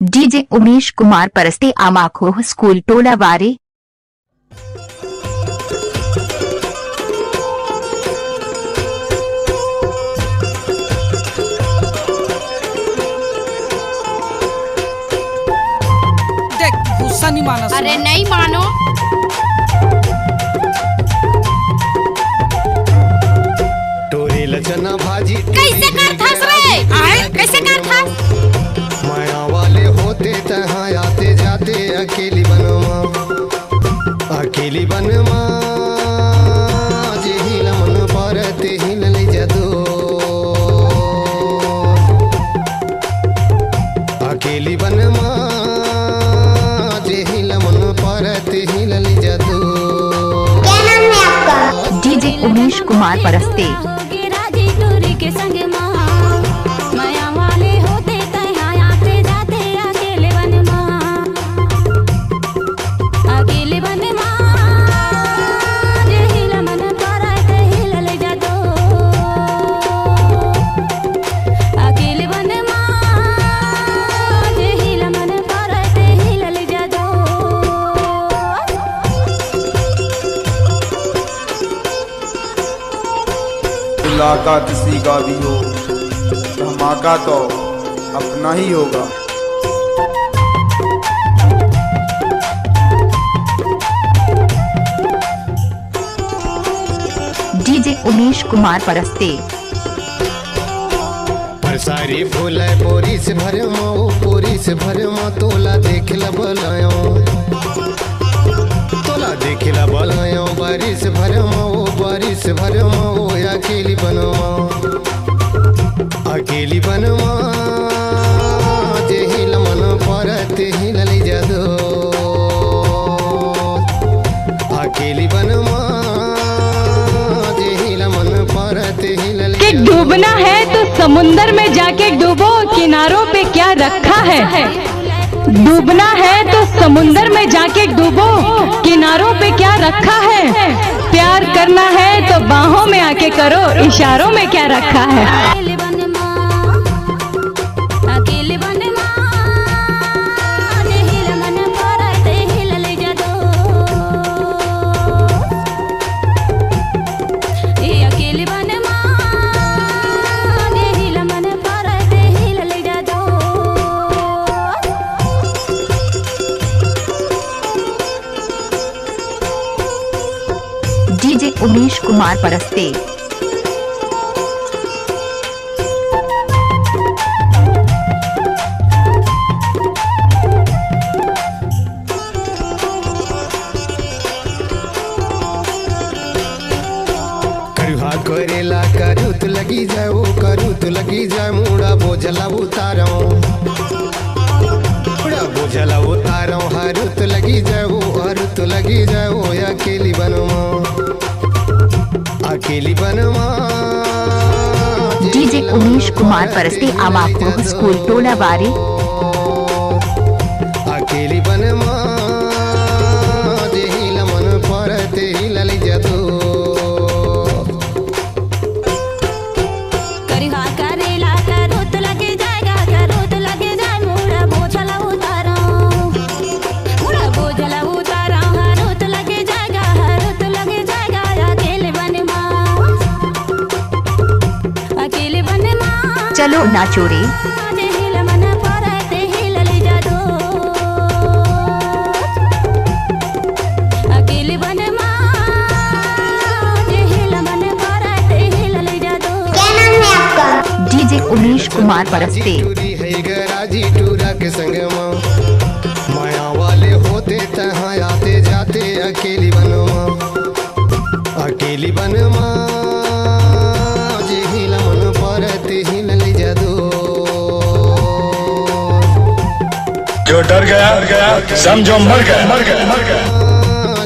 DJ Umesh Kumar Paraste आमाखोह school टोला वारे। देख गुस्सा नहीं माना। अरे नहीं मानो। टोरे लचना भाजी कैसे कर थस रे? आए कैसे कर थस? माया वाले होते तहाँ आते जाते अकेली बनवा जे हिल मन परते हिल ले जदो अकेली बनवा जे हिल मन परते हिल ले जदो। डीजे उमेश कुमार परस्ते। इलाका किसी का भी हो, धमाका तो अपना ही होगा। डीजे उमेश कुमार परस्ते। सारी फूल बोरी से भरे पूरी से भरे तोला देख ला बलायो तोला देख ला बलायो बारी से भरे बारी से भरे अकेली बनवा जे हिल मन परत हिल ले जदो अकेली बनवा जे हिल मन परत हिल ले कि डूबना है तो समुंदर में जाके डूबो, किनारों पे क्या रखा है। डूबना है तो समुंदर में जाके डूबो, किनारों पे क्या रखा है। प्यार करना है तो बाहों में आके करो, इशारों में क्या रखा है। डीजे उमेश कुमार परस्ते। करुहा करेला करूत लगी जाए वो करूत लगी जाए मुड़ा बोझला उतारो मुड़ा बोझला उतारो हरुत लगी जाए वो हरुत लगी जाए वो अकेली बनवा डीजे उमेश कुमार परस्ते आमाखोह स्कूल टोला वारे। अकेली बनवा जे हिल मन परते हिल ले जदो करिहा करेला करूत लगे जाएगा करूत लगे जाए मुड़ा बोझला उतारो हरूत लगे जाएगा अकेले बनवा चलो नाचो रे। डीजे उमेश कुमार परस्ते। गराजी टूरा के संग माया वाले होते तहाँ आते जाते अकेली बनवा जे हिल मन परत हिल ले जदो। जो डर गया समझो मर गया।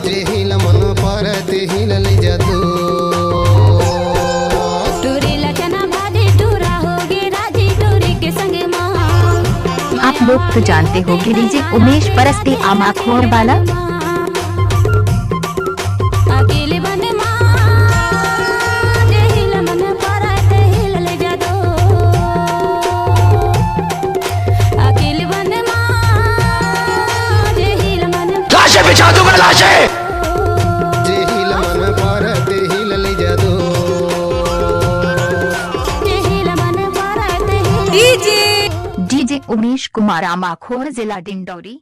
जे हिल मन परत हिल ले जदो। आप लोग तो जानते होंगे डीजे उमेश परस्ते आमाखोह वाला। अकेले बनवा बिछा दूंगा लाशें। जे हिल मन पर ते हिल ले जादू। डीजे उमेश कुमार आमाखोर, जिला डिंडौरी।